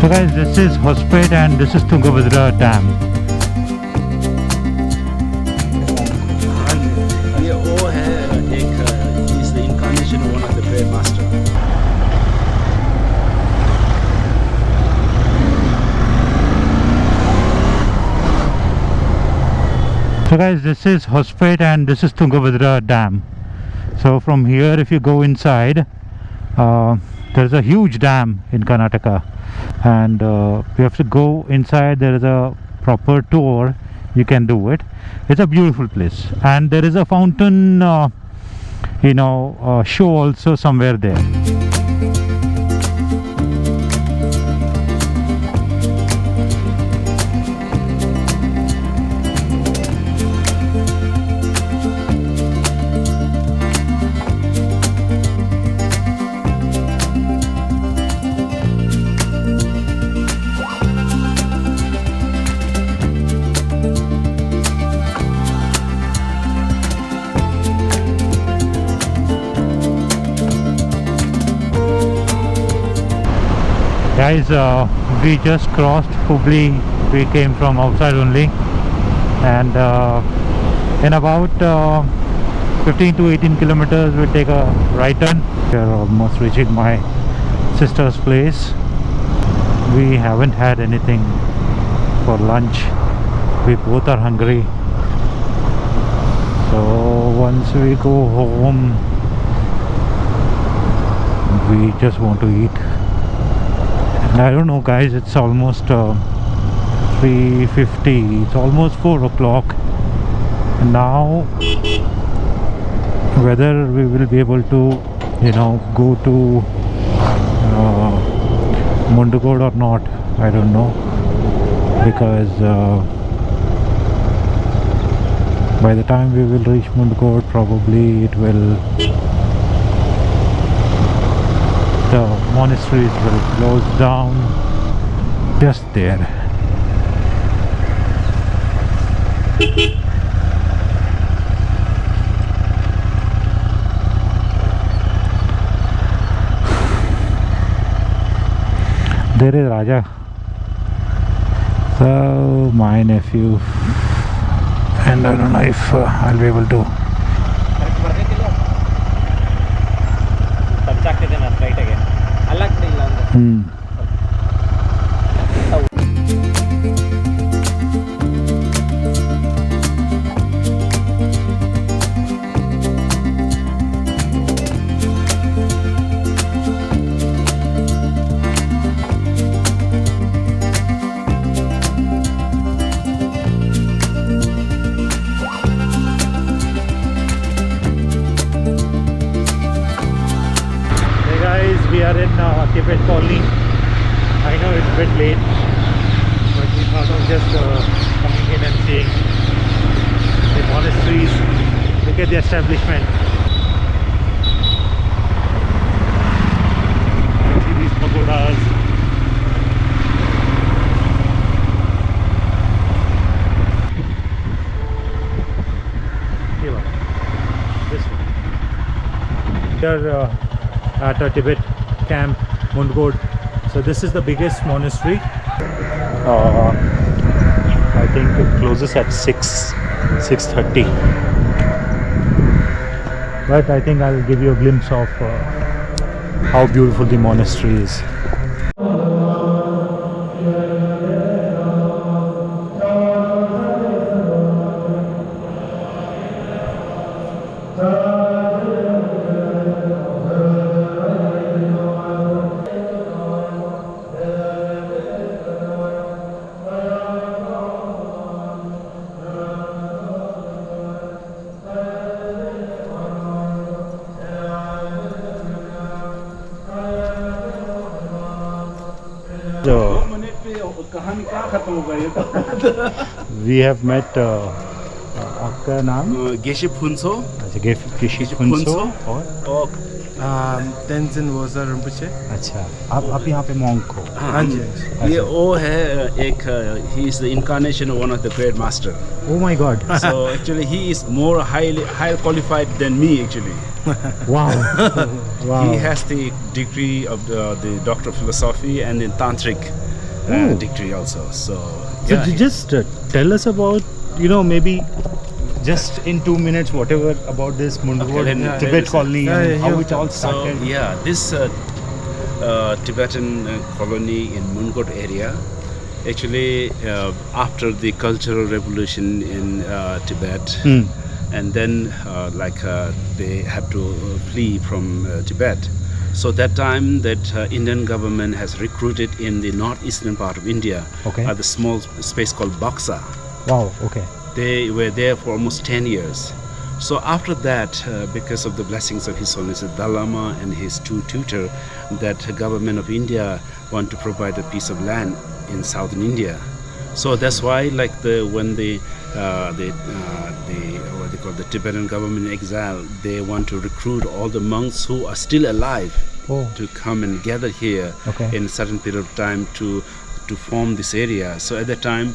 So guys, this is Hospet and this is Tungabhadra Dam. ये वो है एक he is the incarnation of one of the great master. So guys, this is Hospet and this is Tungabhadra Dam. So from here, if you go inside, there's a huge dam in Karnataka, and you have to go inside. There is a proper tour, you can do it. It's a beautiful place, and there is a fountain show also somewhere there. Guys, we just crossed Hubli. We came from outside only, and in about 15 to 18 kilometers we'll take a right turn. We are almost reaching my sister's place. We haven't had anything for lunch. We both are hungry, so once we go home we just want to eat. I don't know guys, it's almost 3:50, it's almost 4 o'clock now. Whether we will be able to go to Mundgod or not, I don't know, because by the time we will reach Mundgod, probably it will, the monasteries will close down just there. There is Raja. So my nephew, and I don't know if I'll be able to. We are in Tibet Colony. I know it's a bit late, but we thought of just coming in and seeing the monasteries, look at the establishment. See these pagodas. Here, this one. We are at a Tibet camp, Mundgod. So this is the biggest monastery. I think it closes at 6:30. But I think I'll give you a glimpse of how beautiful the monastery is. We have met आपका नाम Geshe Phunso. अच्छा गेशी फुनसो और तेंजिन वोजा रिम्पोचे। अच्छा आप यहाँ पे monk हो? हाँ जी। ये वो है एक he is the incarnation of one of the great master. Oh my God. So actually he is more higher qualified than me actually. Wow. Wow. He has the degree of the Doctor of Philosophy and in Tantric. degree also. So So yeah, just tell us about, maybe just in 2 minutes, whatever about this Mundgod let me- Tibet let me- Colony Yeah, and yeah, how yeah. it all so started. yeah, this Tibetan colony in Mundgod area. Actually, after the cultural revolution in Tibet, and then they have to flee from Tibet. So that time that Indian government has recruited in the northeastern part of India, Okay. at the small space called Baksa. Wow, okay. They were there for almost 10 years. So after that, because of the blessings of His Holiness the Dalai Lama and his two tutors, that government of India want to provide a piece of land in southern India. So that's why, when the what they call the Tibetan government in exile, they want to recruit all the monks who are still alive to come and gather here in a certain period of time to form this area. So at that time,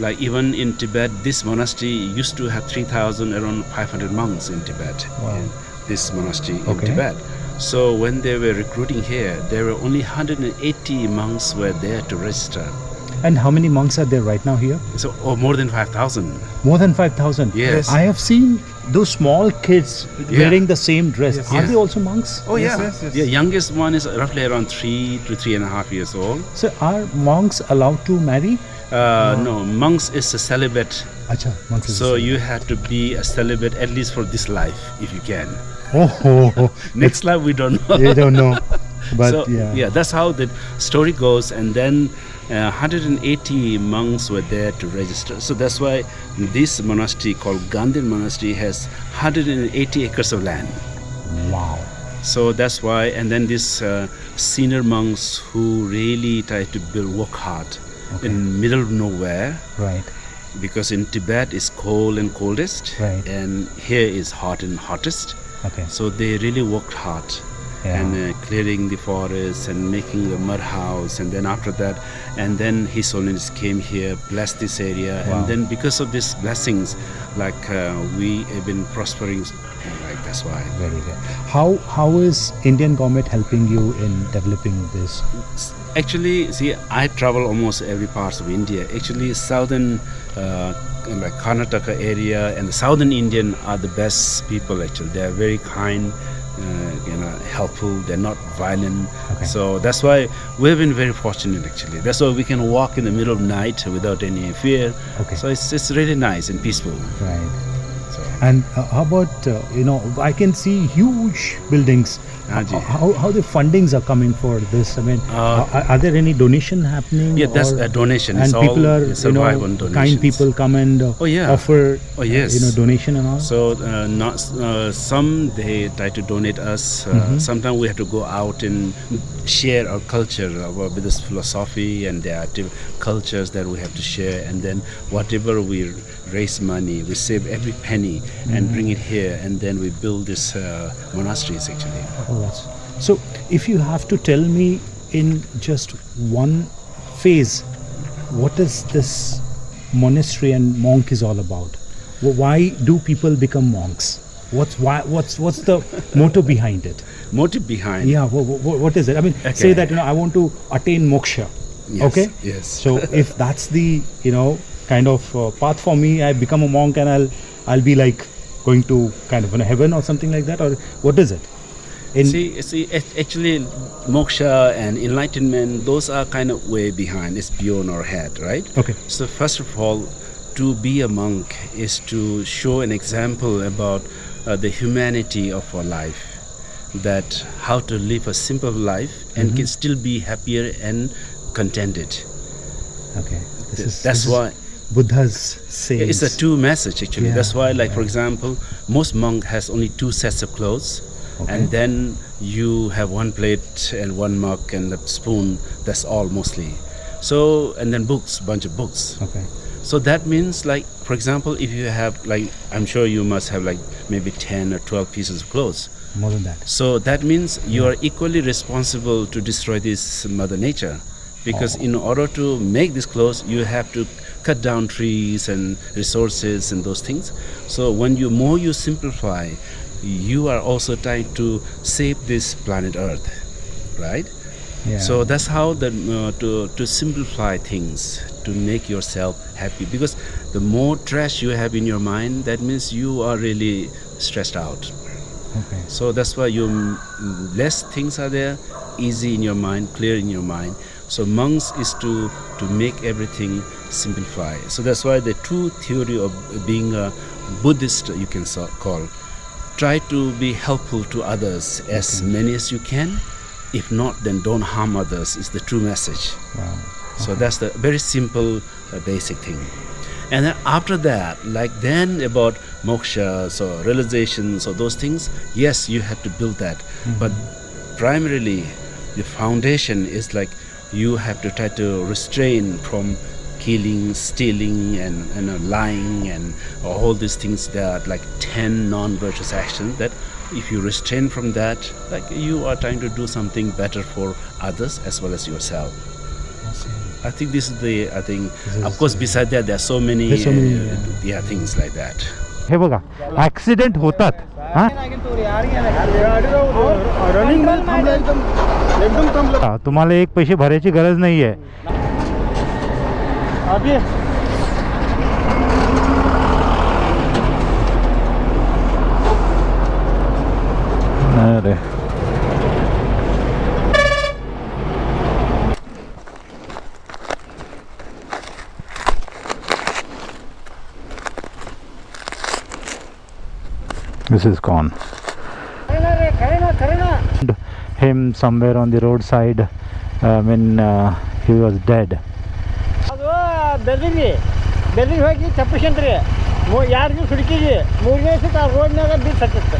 like even in Tibet, this monastery used to have 3,000, around 500 monks in Tibet. Wow. In this monastery in Tibet. So when they were recruiting here, there were only 180 monks were there to register. And how many monks are there right now here? So more than 5,000. More than 5,000. Yes. I have seen those small kids wearing the same dress. Yes. Are Yes. they also monks? Oh Yes, yeah. yes, yes. The youngest one is roughly around 3 to 3.5 years old. So are monks allowed to marry? No, monks is a celibate. Acha, monks is So the same. you have to be a celibate at least for this life, if you can. Oh, Next life we don't know. they don't know. But So, yeah. that's how the story goes. And then 180 monks were there to register. So that's why this monastery called Gandhin Monastery has 180 acres of land. Wow. So that's why, and then these senior monks who really try to work hard in middle of nowhere, Right. because in Tibet is cold and coldest, Right. and here is hot and hottest. Okay. So they really worked hard. Yeah. And clearing the forest and making a mud house, and then after that, and then His Holiness came here, blessed this area, Wow. and then because of these blessings, we have been prospering, that's why. Very good. How is Indian government helping you in developing this? Actually, see, I travel almost every part of India. Actually, southern, like Karnataka area and the southern Indian are the best people. Actually, they are very kind. Helpful. They're not violent. Okay. So that's why we've been very fortunate. Actually, that's why we can walk in the middle of the night without any fear. Okay. So it's really nice and peaceful. Right. So, And how about, I can see huge buildings. Haji. How the fundings are coming for this? I mean, are there any donation happening? Yeah, that's a donation. It's And people all are, survive on kind donations. people come and offer, Oh, yes. donation and all? So some they try to donate us. Sometimes we have to go out and share our culture, our Buddhist philosophy, and the active cultures that we have to share. And then whatever we raise money, we save every penny and bring it here, and then we build this monasteries actually. So if you have to tell me in just one phase, what is this monastery and monk is all about? Why do people become monks? What's the motto behind it? Motive behind. Yeah, what is it? I mean, Okay. say that I want to attain moksha. Yes, Okay. yes. So if that's the kind of path for me, I become a monk and I'll be like going to kind of heaven or something like that, or what is it? See, actually, moksha and enlightenment, those are kind of way behind. It's beyond our head, right? Okay. So first of all, to be a monk is to show an example about the humanity of our life, that how to live a simple life and can still be happier and contented. Okay. That's why Buddha's saying. it's a two message actually. Yeah, That's why, like for example, most monk has only two sets of clothes. Okay. And then you have one plate and one mug and a spoon. That's all mostly. So, and then books, bunch of books. Okay. So that means, like for example, if you have, like, I'm sure you must have like maybe 10 or 12 pieces of clothes. More than that. So that means you are equally responsible to destroy this mother nature, because in order to make this clothes, you have to cut down trees and resources and those things. So when more you simplify, you are also trying to save this planet Earth, right? Yeah. So that's how to simplify things, to make yourself happy. Because the more trash you have in your mind, that means you are really stressed out. Okay. So that's why less things are there, easy in your mind, clear in your mind. So monks is to make everything simplify. So that's why the true theory of being a Buddhist, you can call, try to be helpful to others as many as you can. If not, then don't harm others is the true message. Wow. So that's the very simple basic thing. And then after that, like then about moksha, so realization, so those things, yes, you have to build that. But primarily, the foundation is like you have to try to restrain from killing, stealing, and lying, and all these things that like 10 non-virtuous actions that if you restrain from that, like you are trying to do something better for others as well as yourself. I think this is of course beside that there are so many, things like that. हे बघा accident होतात हा तुम्हाला एक पैसे भरायची गरज नाहीये. अरे this is gone. Him somewhere on the roadside when he was dead. ಬೆಳ್ಳಿಗೆ ಹೋಗಿ ತಪ್ಪಿಸ್ಕೊಂಡ್ರಿ ಯಾರಿಗೂ ಸುಡುಕಿಗೆ 3 ದಿವಸಕ್ಕೆ ಆ ರೋಡ್ನಾಗ ಬಿದ್ದು ಸತ್ತಿತ್ತು.